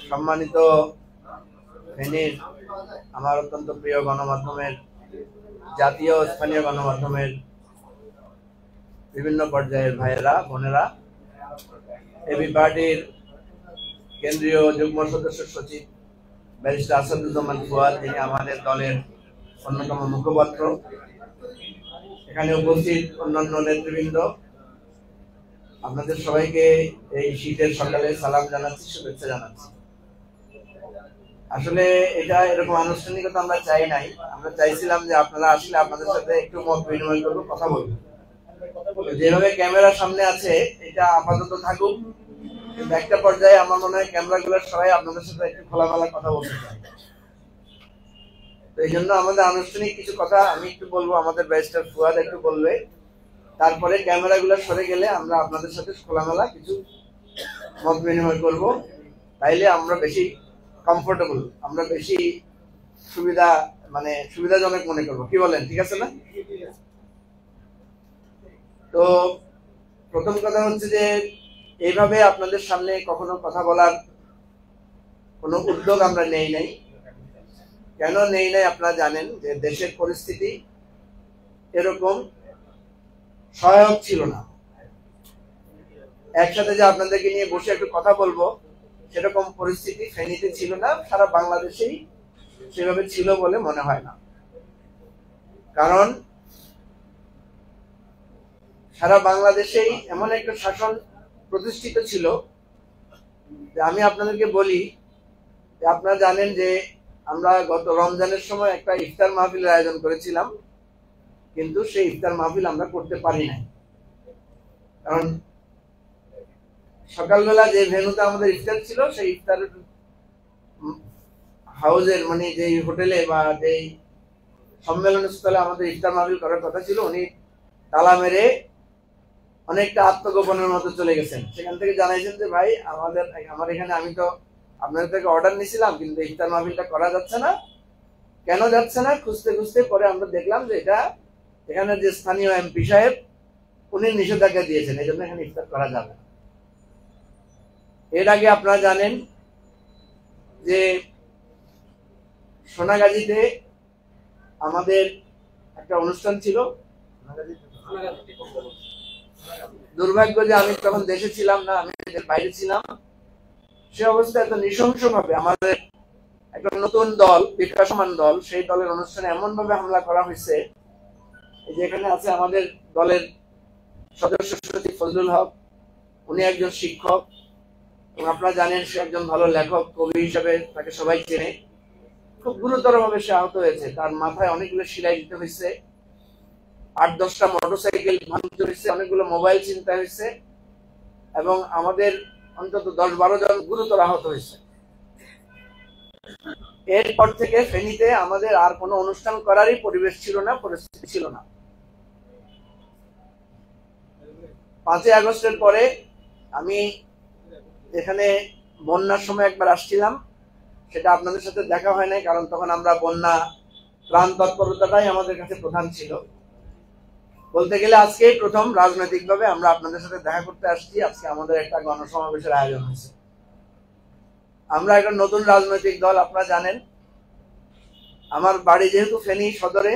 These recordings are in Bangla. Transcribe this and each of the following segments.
সম্মানিত ফেনীর আমার অত্যন্ত প্রিয় গণমাধ্যমের, জাতীয় স্থানীয় গণমাধ্যমের বিভিন্ন পর্যায়ের ভাইয়েরা, বোনেরা, এবি পার্টির কেন্দ্রীয় যুগ্ম সদস্য সচিব ব্যারিস্টার আসাদুজ্জামান ফুয়াদ, যিনি আমাদের দলের অন্যতম মুখপাত্র, এখানে উপস্থিত অন্যান্য নেতৃবৃন্দ, আপনাদের সবাইকে এই শীতের সকালে সালাম জানাচ্ছি, শুভেচ্ছা জানাচ্ছি। আসলে এটা এরকম আনুষ্ঠানিকতা আমরা চাই নাই। আমরা চাইছিলাম যে আপনারা আসলে আপনাদের সাথে একটু মত বিনিময় করবো, কথা বলবো। যেভাবে ক্যামেরার সামনে আছে এটা আপাতত থাকুক, কিন্তু একটা পর্যায়ে আমার মনে হয় ক্যামেরা গুলোর সবাই আপনাদের সাথে একটু খোলামেলা কথা বলতে চাই। তো এই জন্য আমাদের আনুষ্ঠানিক কিছু কথা আমি একটু বলবো, আমাদের ব্যারিস্টার ফুয়াদ একটু বলবে, তারপরে ক্যামেরা গুলো সরে গেলে আমরা আপনাদের সাথে খোলামেলা কিছু মত বিনিময় করব। তাইলে আমরা বেশি কমফোর্টেবল, আমরা বেশি সুবিধাজনক মনে করবো। কি বলেন, ঠিক আছে না? তো প্রথম কথা হচ্ছে যে এইভাবে আপনাদের সামনে কখনো কথা বলার কোনো উদ্যোগ আমরা নেই নাই। কেন নেই নাই আপনারা জানেন, যে দেশের পরিস্থিতি এরকম সহায়ক ছিল না। একসাথে যে আপনাদেরকে নিয়ে বসে একটু কথা বলবো সেরকম পরিস্থিতি ফেনীতে ছিল না, সারা বাংলাদেশেই সেভাবে ছিল বলে মনে হয় না। কারণ সারা বাংলাদেশেই এমন একটা শাসন প্রতিষ্ঠিত ছিল যে আমি আপনাদেরকে বলি যে আপনারা জানেন যে আমরা গত রমজানের সময় একটা ইফতার মাহফিলের আয়োজন করেছিলাম, কিন্তু সেই ইফতার মাহফিল আমরা করতে পারি নাই। কারণ সকালবেলা যে ভেন্যুতে আমাদের ইফতার ছিল, সেই ইফতার হাউসের যে হোটেলে বা যে সম্মেলন স্থলে আমাদের ইফতার মাহফিল করার কথা ছিল, উনি তালা মেরে অনেকটা আত্মগোপনের মতো চলে গেছেন। সেখান থেকে জানাইছেন যে ভাই আমার এখানে আমি তো আপনাদের থেকে অর্ডার নিয়েছিলাম, কিন্তু ইফতার মাহফিলটা করা যাচ্ছে না। কেন যাচ্ছে না খুঁজতে খুঁজতে পরে আমরা দেখলাম যে এখানে যে স্থানীয় এমপি সাহেব উনি নিষেধাজ্ঞা দিয়েছেন, এই জন্য এখানে ইফতার করা যাবে না। এর আগে আপনারা জানেন যে সোনাগাজীতে আমাদের একটা অনুষ্ঠান ছিল। দুর্ভাগ্য যে আমি তখন দেশে ছিলাম না, আমি বাইরে ছিলাম। সে অবস্থায় এত নৃশংস ভাবে আমাদের একটা নতুন দল, বিকাশমান দল, সেই দলের অনুষ্ঠানে এমন ভাবে হামলা করা হয়েছে। যেখানে আছে আমাদের দলের সদস্য সচিব ফজলুল হক, উনি একজন শিক্ষক এবং আপনারা জানেন সে একজন ভালো লেখক, কবি হিসাবে তাকে সবাই চেনে। খুব গুরুতর ভাবে সে আহত হয়েছে, তার মাথায় অনেকগুলো সেলাই দিতে হয়েছে, 8-10টা মোটরসাইকেল ভাঙচুর হয়েছে, অনেকগুলো মোবাইল ছিনতাই হয়েছে এবং আমাদের অন্তত 10-12 জন গুরুতর আহত হয়েছে। এরপর থেকে ফেনীতে আমাদের আর কোনো অনুষ্ঠান করারই পরিবেশ ছিল না, পরিস্থিতি ছিল না। 5ই আগস্টের পরে আমি এখানে বন্যার সময় একবার আসছিলাম, সেটা আপনাদের সাথে দেখা হয় নাই, কারণ তখন আমরা বন্যা ত্রাণ তৎপরতাটাই আমাদের কাছে প্রধান ছিল। বলতে গেলে আজকেই প্রথম রাজনৈতিকভাবে আমরা আপনাদের সাথে দেখা করতে আসছি। আজকে আমাদের একটা গণসমাবেশের আয়োজন হয়েছে। আমরা একটা নতুন রাজনৈতিক দল, আপনারা জানেন। আমার বাড়ি যেহেতু ফেনী সদরে,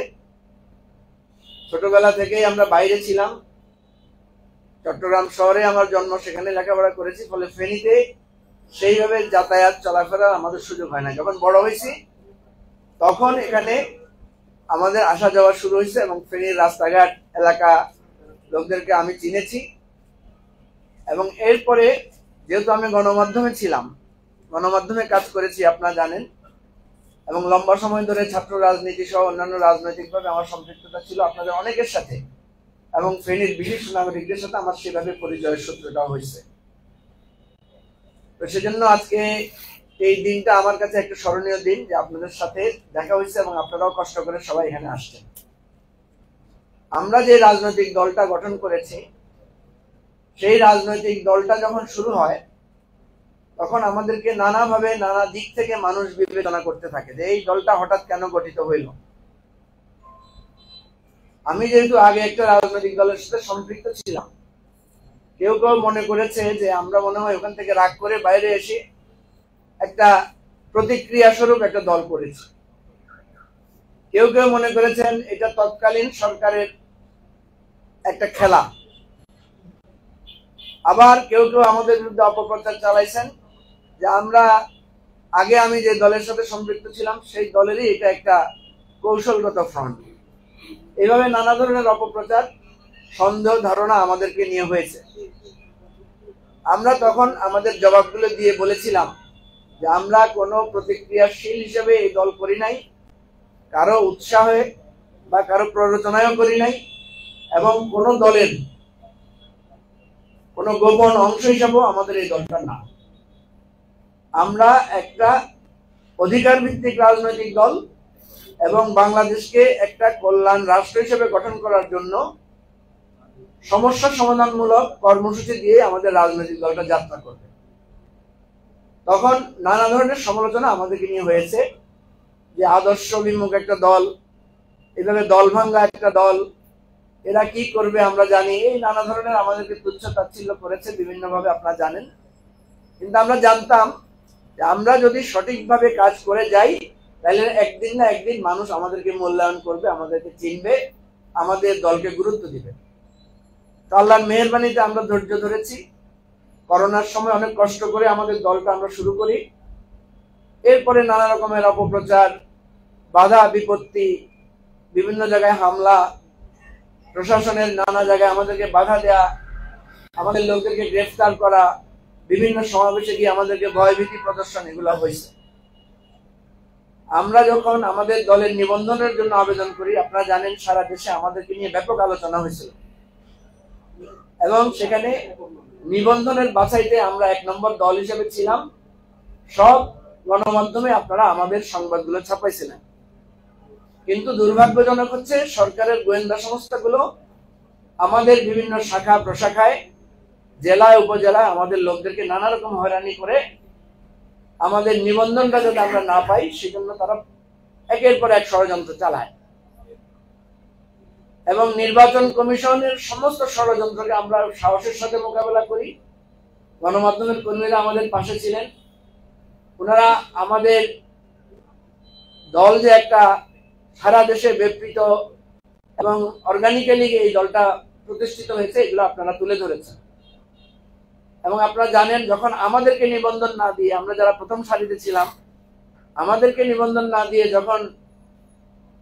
ছোটবেলা থেকেই আমরা বাইরে ছিলাম। চট্টগ্রাম শহরে আমার জন্ম, সেখানে লেখাপড়া করেছি, ফলে ফেনীতে সেইভাবে যাতায়াত চলাফেরা আমাদের সুযোগ হয় না। যখন বড় হয়েছি তখন এখানে আমাদের আসা যাওয়া শুরু হয়েছে এবং ফেনীর রাস্তাঘাট এলাকা লোকদেরকে আমি চিনেছি। এবং এরপরে যেহেতু আমি গণমাধ্যমে ছিলাম, গণমাধ্যমে কাজ করেছি আপনারা জানেন, এবং লম্বা সময় ধরে ছাত্র রাজনীতি সহ অন্যান্য রাজনৈতিকভাবে আমার সম্পৃক্ততা ছিল আপনাদের অনেকের সাথে, এবং ফেনীর বিশেষ নাগরিকদের সাথে আমার সেভাবে পরিচয়ের সূত্রটা হয়েছে। তো সেজন্য আজকে এই দিনটা আমার কাছে একটা স্মরণীয় দিন, যে আপনাদের সাথে দেখা হয়েছে এবং আপনারাও কষ্ট করে সবাই এখানে আসছেন। আমরা যে রাজনৈতিক দলটা গঠন করেছি, সেই রাজনৈতিক দলটা যখন শুরু হয় তখন আমাদেরকে নানাভাবে নানা দিক থেকে মানুষ বিবেচনা করতে থাকে যে এই দলটা হঠাৎ কেন গঠিত হইল। আমি যেহেতু আগে একটা রাজনৈতিক দলের সাথে সম্পৃক্ত ছিলাম, কেউ কেউ মনে করেছে যে আমরা মনে হয় ওখান থেকে রাগ করে বাইরে এসে একটা প্রতিক্রিয়া স্বরূপ একটা দল করেছি। কেউ কেউ মনে করেছেন এটা তৎকালীন সরকারের একটা খেলা। আবার কেউ কেউ আমাদের বিরুদ্ধে অপপ্রচার চালাইছেন যে আমি যে দলের সাথে সম্পৃক্ত ছিলাম সেই দলেরই এটা একটা কৌশলগত ফ্রন্ট। এইভাবে নানা ধরনের অপপ্রচার, সন্দেহ, ধারণা আমাদেরকে নিয়ে হয়েছে। আমরা তখন আমাদের জবাবগুলো দিয়ে বলেছিলাম যে আমরা কোনো প্রতিক্রিয়াশীল হিসেবে এই দল করি নাই, কারো উৎসাহে বা কারো প্ররোচনায়ও করি নাই, এবং কোন দলের কোন গোপন অংশ হিসাবেও আমাদের এই দলটা না। আমরা একটা অধিকার ভিত্তিক রাজনৈতিক দল এবং বাংলাদেশকে একটা কল্যাণ রাষ্ট্র হিসেবে গঠন করার জন্য সমস্যা সমাধানমূলক কর্মসূচি দিয়ে আমাদের রাজনৈতিক দলটা যাত্রা করবে। তখন নানা ধরনের সমালোচনা আমাদেরকে নিয়ে হয়েছে যে আদর্শ বিমুখ একটা দল, এভাবে দল ভাঙ্গা একটা দল, এরা কি করবে আমরা জানি, এই নানা ধরনের আমাদেরকে তুচ্ছ তাচ্ছিল্য করেছে বিভিন্নভাবে, আপনারা জানেন। কিন্তু আমরা জানতাম যে আমরা যদি সঠিকভাবে কাজ করে যাই তাহলে একদিন না একদিন মানুষ আমাদেরকে মূল্যায়ন করবে, আমাদেরকে চিনবে, আমাদের দলকে গুরুত্ব দিবে। তো আল্লাহর মেহেরবানিতে আমরা ধৈর্য ধরেছি। করোনার সময় অনেক কষ্ট করে আমাদের দলটা আমরা শুরু করি। এরপরে নানা রকমের অপপ্রচার, বাধা বিপত্তি, বিভিন্ন জায়গায় হামলা, প্রশাসনের নানা জায়গায় আমাদেরকে বাধা দেয়া, আমাদের লোকদেরকে গ্রেফতার করা, বিভিন্ন সমাবেশে গিয়ে আমাদেরকে ভয়ভীতি প্রদর্শন, এগুলো হয়েছে। আমরা যখন আমাদের দলের নিবন্ধনের জন্য আবেদন করি, আপনারা জানেন সারা দেশে আমাদেরকে নিয়ে ব্যাপক আলোচনা হয়েছিল, এবং সেখানে নিবন্ধনের বাছাইতে আমরা 1 নম্বর দল হিসেবে ছিলাম। সব গণমাধ্যমে আপনারা আমাদের সংবাদগুলো ছাপাইছিলেন। কিন্তু দুর্ভাগ্যজনক হচ্ছে সরকারের গোয়েন্দা সংস্থাগুলো আমাদের বিভিন্ন শাখা প্রশাখায়, জেলায় উপজেলায় আমাদের লোকদেরকে নানা রকম হয়রানি করে আমাদের নিবন্ধনটা যাতে আমরা না পাই সেজন্য তারা একের পর এক ষড়যন্ত্র চালায়, এবং নির্বাচন কমিশনের সমস্ত ষড়যন্ত্রকে আমরা সাহসের সাথে মোকাবেলা করি। গণমাধ্যমের কর্মীরা আমাদের পাশে ছিলেন। ওনারা আমাদের দল যে একটা সারা দেশে ব্যাপৃত এবং অর্গানিক্যালি এই দলটা প্রতিষ্ঠিত হয়েছে, এগুলো আপনারা তুলে ধরেছেন। এবং আপনারা জানেন যখন আমাদেরকে নিবন্ধন না দিয়ে, আমরা যারা প্রথম সারিতে ছিলাম, আমাদেরকে নিবন্ধন না দিয়ে যখন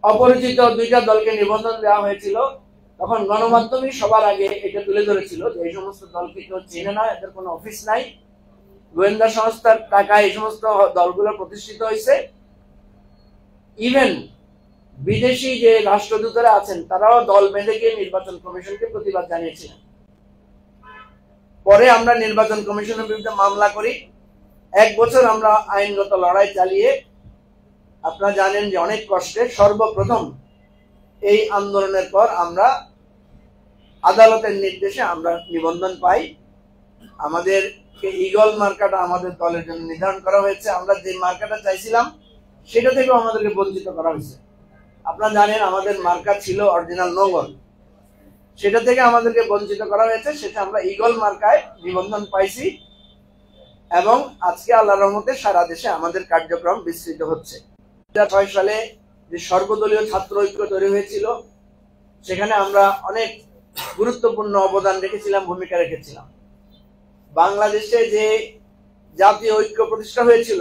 অপরিচিত 2টা দলকে নিবন্ধন দেওয়া হয়েছিল, তখন গণমাধ্যমই সবার আগে এটা তুলে ধরেছিল যে এই সমস্ত দলকে কেউ চেনে না, এদের কোনো অফিস নাই, গোয়েন্দা সংস্থার টাকায় এই সমস্ত দলগুলো প্রতিষ্ঠিত হয়েছে। ইভেন বিদেশি যে রাষ্ট্রদূতরা আছেন তারাও দল বেঁধে গিয়ে নির্বাচন কমিশনকে প্রতিবাদ জানিয়েছিলেন। পরে আমরা নির্বাচন কমিশনের বিরুদ্ধে মামলা করি। 1 বছর আমরা আইনগত লড়াই চালিয়ে, আপনারা জানেন যে অনেক কষ্টে সর্বপ্রথম এই আন্দোলনের পর আমরা আদালতের নির্দেশে আমরা নিবন্ধন পাই। আমাদেরকে ঈগল মার্কাটা আমাদের দলের জন্য নির্ধারণ করা হয়েছে। আমরা যে মার্কাটা চাইছিলাম সেটা থেকেও আমাদেরকে বঞ্চিত করা হয়েছে। আপনারা জানেন আমাদের মার্কা ছিল অরিজিনাল নোঙ্গল, সেটা থেকে আমাদেরকে বঞ্চিত করা হয়েছে। সেটা আমরা ঈগল মার্কায় নিবন্ধন পাইছি, এবং আজকে আল্লাহর রহমতে সারা দেশে আমাদের কার্যক্রম বিস্তৃত হচ্ছে। 2006 সালে যে সর্বদলীয় ছাত্র ঐক্য তৈরি হয়েছিল, সেখানে আমরা অনেক গুরুত্বপূর্ণ অবদান রেখেছিলাম, ভূমিকা রেখেছিলাম। বাংলাদেশে যে জাতীয় ঐক্য প্রতিষ্ঠা হয়েছিল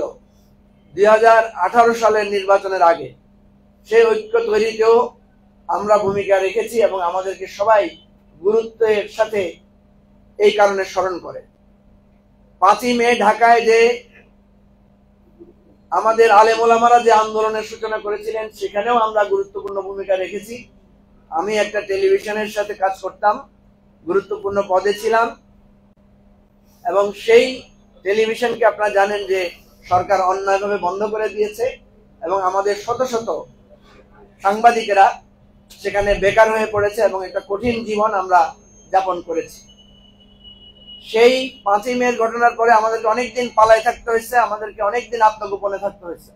2018 সালের নির্বাচনের আগে, সেই ঐক্য তৈরিতেও আমরা ভূমিকা রেখেছি, এবং আমাদেরকে সবাই গুরুত্বের সাথে এই কারণে স্মরণ করে। 5ই মে ঢাকায় যে আমাদের আলেম ওলামারা যে আন্দোলনের সূচনা করেছিলেন, সেখানেও আমরা গুরুত্বপূর্ণ ভূমিকা রেখেছি। আমি একটা টেলিভিশনের সাথে কাজ করতাম, গুরুত্বপূর্ণ পদে ছিলাম, এবং সেই টেলিভিশনকে আপনারা জানেন যে সরকার অন্যায়ভাবে বন্ধ করে দিয়েছে, এবং আমাদের শত শত সাংবাদিকেরা সেখানে বেকার হয়ে পড়েছে, এবং একটা কঠিন জীবন আমরা যাপন করেছি। সেই 5ই মে ঘটনার পরে আমাদেরকে অনেকদিন পালায় থাকতে হয়েছে, আমাদেরকে অনেকদিন আত্মগোপনে থাকতে হয়েছে।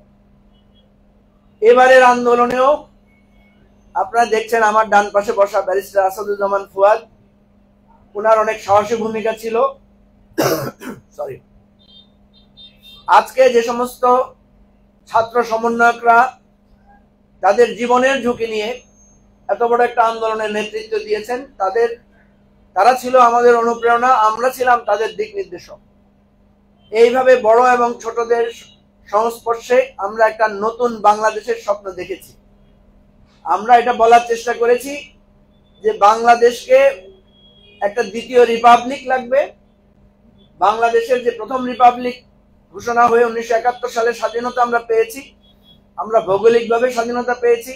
এবারের আন্দোলনেও আপনারা দেখছেন আমার ডান পাশে বসা ব্যারিস্টার আসাদুজ্জামান ফুয়াদ, ওনার অনেক সাহসী ভূমিকা ছিল। সরি, আজকে যে সমস্ত ছাত্র সমন্বয়করা তাদের জীবনের ঝুঁকি নিয়ে এত বড় একটা আন্দোলনের নেতৃত্ব দিয়েছেন, তারা ছিল আমাদের অনুপ্রেরণা, আমরা ছিলাম তাদের দিক নির্দেশক। এইভাবে বড় এবং ছোটদের সংস্পর্শে আমরা একটা নতুন বাংলাদেশের স্বপ্ন দেখেছি। আমরা এটা বলার চেষ্টা করেছি যে বাংলাদেশকে একটা দ্বিতীয় রিপাবলিক লাগবে। বাংলাদেশের যে প্রথম রিপাবলিক ঘোষণা হয়ে 1971 সালে স্বাধীনতা আমরা পেয়েছি, আমরা ভৌগোলিকভাবে স্বাধীনতা পেয়েছি,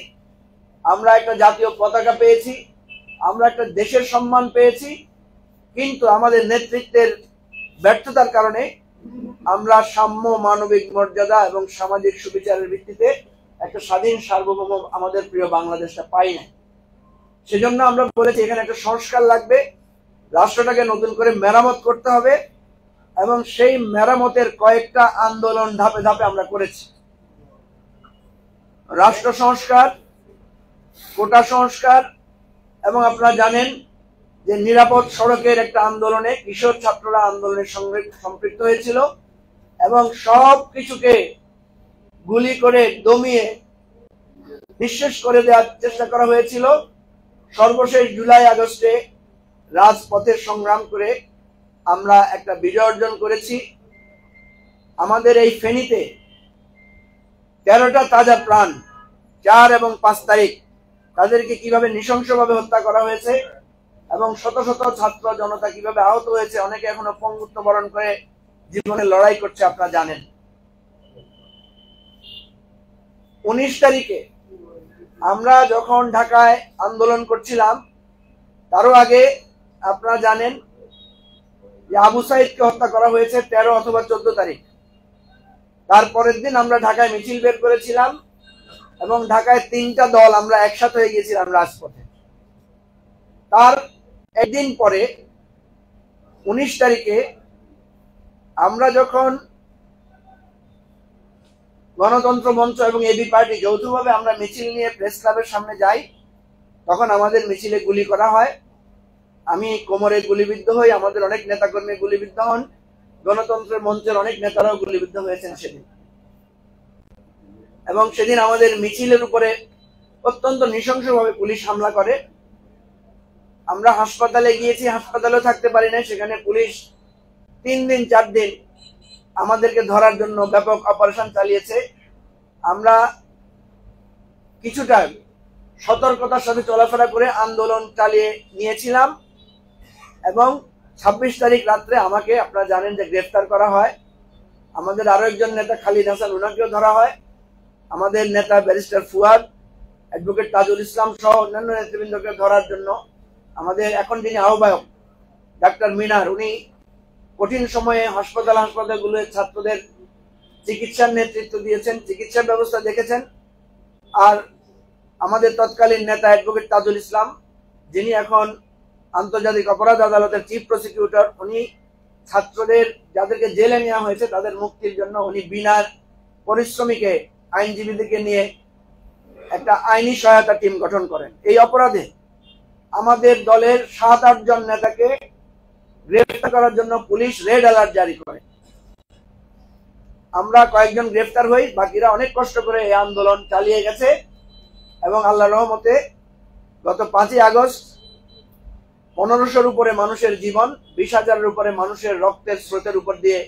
আমরা একটা জাতীয় পতাকা পেয়েছি, আমরা একটা দেশের সম্মান পেয়েছি, কিন্তু আমাদের নেতৃত্বের ব্যর্থতার কারণে আমরা সাম্য, মানবিক মর্যাদা এবং সামাজিক সুবিচারের ভিত্তিতে একটা স্বাধীন সার্বভৌম আমাদের প্রিয় বাংলাদেশটা পাই না। সেজন্য আমরা বলেছি এখানে একটা সংস্কার লাগবে, রাষ্ট্রটাকে নতুন করে মেরামত করতে হবে, এবং সেই মেরামতের কয়েকটা আন্দোলন ধাপে ধাপে আমরা করেছি। রাষ্ট্র সংস্কার, কোটা সংস্কার, এবং আপনারা জানেন যে নিরাপদ সড়কের একটা আন্দোলনে কিশোর ছাত্ররা আন্দোলনের সঙ্গে সম্পৃক্ত হয়েছিল এবং সব কিছুকে গুলি করে দমিয়ে নিঃশেষ করে দেওয়ার চেষ্টা করা হয়েছিল। সর্বশেষ জুলাই আগস্টে রাজপথের সংগ্রাম করে আমরা একটা বিজয় অর্জন করেছি। আমাদের এই ফেনীতে 13টা তাজা প্রাণ 4 এবং 5 তারিখ তাদেরকে কিভাবে নৃশংসভাবে হত্যা করা হয়েছে এবং শত শত ছাত্র জনতা কিভাবে আহত হয়েছে, অনেকে এখনো পঙ্গুত্ব বরণ করে জীবনে লড়াই করছে, আপনারা জানেন। 19 তারিখে আমরা যখন ঢাকায় আন্দোলন করছিলাম, তারও আগে আপনারা জানেন যে আবু সাইদকে হত্যা করা হয়েছে 13 অথবা 14 তারিখ। তারপরের দিন আমরা ঢাকায় মিছিল বের করেছিলাম এবং ঢাকায় 3টা দল আমরা একসাথে হয়ে গিয়েছিলাম রাজপথে। তার একদিন পরে 19 তারিখে আমরা যখন গণতন্ত্র মঞ্চ এবং এবি পার্টি যৌথভাবে আমরা মিছিল নিয়ে প্রেস ক্লাবের সামনে যাই, তখন আমাদের মিছিলে গুলি করা হয়। আমি কোমরে গুলিবিদ্ধ হই, আমাদের অনেক নেতাকর্মী গুলিবিদ্ধ হন, গণতন্ত্রের মঞ্চের অনেক নেতারাও গুলিবিদ্ধ হয়েছেন সেদিন। এবং সেদিন আমাদের মিছিলের উপরে অত্যন্ত নৃশংসভাবে পুলিশ হামলা করে। আমরা হাসপাতালে গিয়েছি, হাসপাতালেও থাকতে পারি না, সেখানে পুলিশ 3 দিন 4 দিন আমাদেরকে ধরার জন্য ব্যাপক অপারেশন চালিয়েছে। আমরা কিছুটা সতর্কতার সাথে চলাফেরা করে আন্দোলন চালিয়ে নিয়েছিলাম এবং 26 তারিখ রাত্রে আমাকে, আপনারা জানেন যে, গ্রেফতার করা হয়। আমাদের আরো একজন নেতা খালিদ হাসান, ওনাকেও ধরা হয়। আমাদের নেতা ব্যারিস্টার ফুয়াদ, অ্যাডভোকেট তাজুল ইসলাম সহ অন্যান্য নেতৃবৃন্দকে ধরার জন্য আমাদের এখন যিনি আহ্বায়ক ডাক্তার মিনার, উনি কঠিন সময়ে হাসপাতালগুলোর ছাত্রদের চিকিৎসার নেতৃত্ব দিয়েছেন, চিকিৎসার ব্যবস্থা দেখেছেন। আর আমাদের তৎকালীন নেতা অ্যাডভোকেট তাজুল ইসলাম, যিনি এখন আন্তর্জাতিক অপরাধ আদালতের চিফ প্রসিকিউটর, উনি ছাত্রদের যাদেরকে জেলে নেওয়া হয়েছে তাদের মুক্তির জন্য উনি বিনা পরিশ্রমিকে আইনজীবীদেরকে নিয়ে একটা আইনি সহায়তা টিম গঠন করেন। এই অপরাধে আমাদের দলের 7-8 জন নেতাকে গ্রেফতার করার জন্য পুলিশ রেড অ্যালার্ট জারি করে। আমরা কয়েকজন গ্রেফতার হই, বাকিরা অনেক কষ্ট করে এই আন্দোলন চালিয়ে গেছে এবং আল্লাহর রহমতে গত 5ই আগস্ট 1500-র উপরে মানুষের জীবন, 20,000-এর উপরে মানুষের রক্তের স্রোতের উপর দিয়ে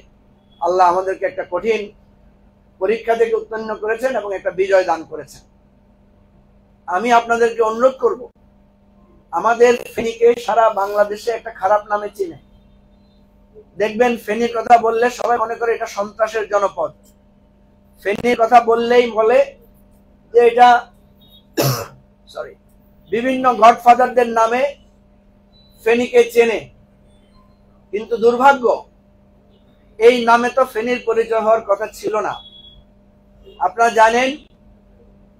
আল্লাহ আমাদেরকে একটা কঠিন পরীক্ষা থেকে উত্তীর্ণ করেছেন এবং একটা বিজয় দান করেছেন। আমি আপনাদেরকে অনুরোধ করব, আমাদের ফেনীকে সারা বাংলাদেশে একটা খারাপ নামে চিনে। দেখবেন ফেনীর কথা বললে সবাই মনে করে এটা সন্ত্রাসের জনপদ। ফেনীর কথা বললেই বলে যে এটা বিভিন্ন গডফাদারদের নামে ফেনীকে চেনে, কিন্তু দুর্ভাগ্য এই নামে তো ফেনীর পরিচয় হওয়ার কথা ছিল না। আপনারা জানেন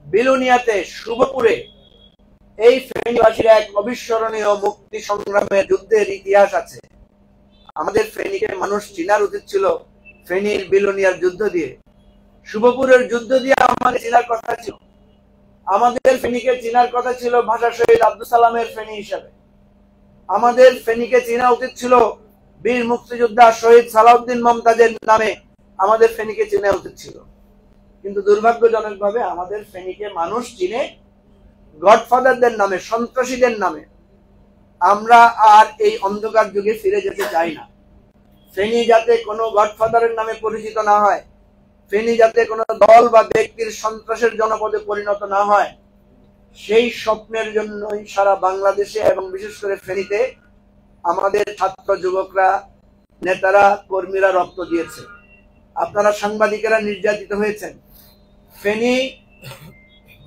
বিলুনিয়াতে, শুভপুরে এই ফেনীবাসীর এক অবিস্মরণীয় মুক্তি সংগ্রামের যুদ্ধের ইতিহাস আছে। আমাদের ফেনীকে মানুষ চিনার উচিত ছিল ফেনীর বিলুনিয়ার যুদ্ধ দিয়ে, শুভপুরের যুদ্ধ দিয়ে আমাদের চিনার কথা ছিল। আমাদের ফেনীকে চিনার কথা ছিল ভাষা শহীদ আব্দুল সালামের ফেনী হিসাবে। আমাদের ফেনীকে চেনা উচিত ছিল বীর মুক্তিযোদ্ধা শহীদ সালাউদ্দিন মমতাজের নামে, আমাদের ফেনীকে চেনা উচিত ছিল। কিন্তু দুর্ভাগ্যজনকভাবে আমাদের ফেনীকে মানুষ চিনে গডফাদারদের নামে, সন্ত্রাসীদের নামে। আমরা আর এই অন্ধকার যুগে ফিরে যেতে চাই না। ফেনী যাতে কোনো গডফাদারের নামে পরিচিত না হয়, ফেনী যাতে কোনো দল বা ব্যক্তির সন্ত্রাসের জনপদে পরিণত না হয়, সেই স্বপ্নের জন্যই সারা বাংলাদেশে এবং বিশেষ করে ফেনীতে আমাদের ছাত্র যুবকরা, নেতারা, কর্মীরা রক্ত দিয়েছে। আপনারা সাংবাদিকেরা নির্যাতিত হয়েছেন। ফেনী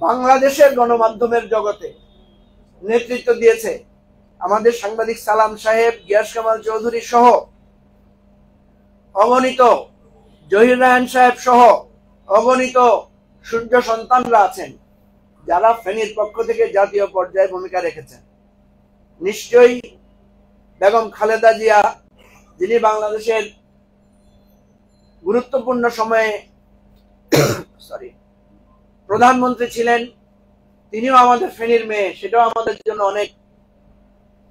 বাংলাদেশের গণমাধ্যমের জগতে নেতৃত্ব দিয়েছে আমাদের সাংবাদিক সালাম সাহেব, গিয়াস কামাল চৌধুরী সহ অগণিত, জহির রায়হান সাহেব সহ অগণিত সূর্য সন্তানরা আছেন যারা ফেনীর পক্ষ থেকে জাতীয় পর্যায়ে ভূমিকা রেখেছেন। নিশ্চয়ই বেগম খালেদা জিয়া, যিনি বাংলাদেশের গুরুত্বপূর্ণ সময়ে প্রধানমন্ত্রী ছিলেন, তিনিও আমাদের ফেনীর মেয়ে, সেটাও আমাদের জন্য অনেক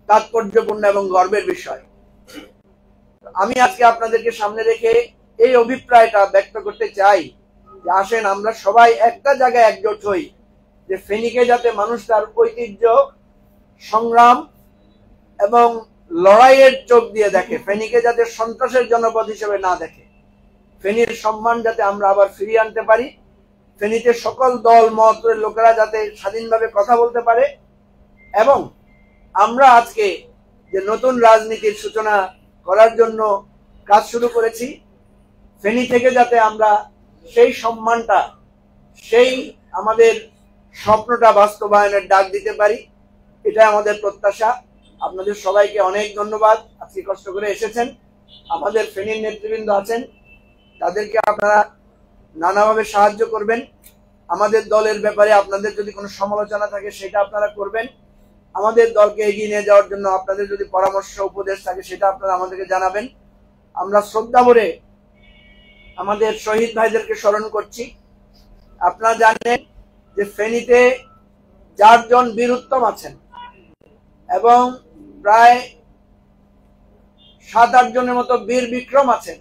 তাৎপর্যপূর্ণ এবং গর্বের বিষয়। আমি আজকে আপনাদেরকে সামনে রেখে এই অভিপ্রায়টা ব্যক্ত করতে চাই যে আসেন আমরা সবাই একটা জায়গায় একজোট হই, যে ফেনীকে যাতে মানুষ তার ঐতিহ্য, সংগ্রাম এবং লড়াইয়ের চোখ দিয়ে দেখে, ফেনীকে যাতে সন্ত্রাসের জনপদ হিসেবে না দেখে, ফেনীর সম্মান যাতে আমরা আবার ফিরিয়ে আনতে পারি, ফেনীতে সকল দল মতের লোকেরা যাতে স্বাধীনভাবে কথা বলতে পারে, এবং আমরা আজকে যে নতুন রাজনীতির সূচনা করার জন্য কাজ শুরু করেছি, ফেনী থেকে যাতে আমরা সেই সম্মানটা, সেই আমাদের স্বপ্নটা বাস্তবায়নের ডাক দিতে পারি, এটা আমাদের প্রত্যাশা। আপনাদের সবাইকে অনেক ধন্যবাদ, আজকে কষ্ট করে এসেছেন। আমাদের ফেনীর নেতৃবৃন্দ আছেন, তাদেরকে আপনারা নানাভাবে সাহায্য করবেন। আমাদের দলের ব্যাপারে আপনাদের যদি কোনো সমালোচনা থাকে সেটা আপনারা করবেন। আমাদের দলকে এগিয়ে নিয়ে যাওয়ার জন্য আপনাদের যদি পরামর্শ, উপদেশ থাকে সেটা আপনারা আমাদেরকে জানাবেন। আমরা শ্রদ্ধা ভরে আমাদের শহীদ ভাইদেরকে স্মরণ করছি। আপনারা জানেন যে ফেনীতে 4 জন বীর উত্তম আছেন এবং প্রায় 7-8 জনের মতো বীর বিক্রম আছেন।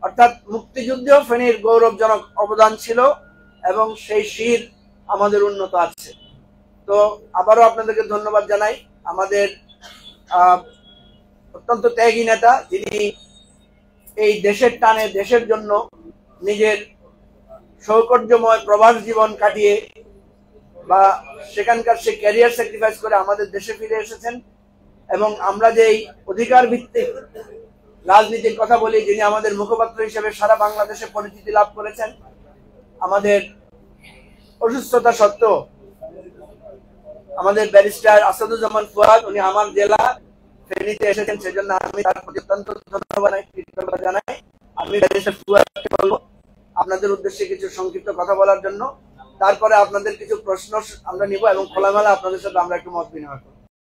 অর্থাৎ মুক্তিযুদ্ধেও ফেনীর গৌরবজনক অবদান ছিল এবং সেই শির আমাদের উন্নত আছে। তো আবারও আপনাদেরকে ধন্যবাদ জানাই। আমাদের অত্যন্ত ত্যাগী নেতা, যিনি এই দেশের টানে, দেশের জন্য নিজের সৌকর্যময় প্রবাস জীবন কাটিয়ে বা সেখানকার সে ক্যারিয়ার স্যাক্রিফাইস করে আমাদের দেশে ফিরে এসেছেন। এবং আমরা যে এই অধিকার ভিত্তিক রাজনীতির কথা বলি, যিনি আমাদের মুখপাত্র হিসেবে সারা বাংলাদেশে পরিচিতি লাভ করেছেন, আমাদের অসুস্থতা সত্ত্বেও আমাদের ব্যারিস্টার আসাদুজ্জামান ফুয়াদ, উনি আমার জেলা ফেনীতে এসেছেন, সেজন্য আমি তার প্রতি অত্যন্ত ধন্যবাদ জানাই। আমি ব্যারিস্টার ফুয়াদকে বলবো আপনাদের উদ্দেশ্যে কিছু সংক্ষিপ্ত কথা বলার জন্য, তারপরে আপনাদের কিছু প্রশ্ন আমরা নিব এবং খোলামেলা আপনাদের সাথে আমরা একটু মত বিনিময় করব।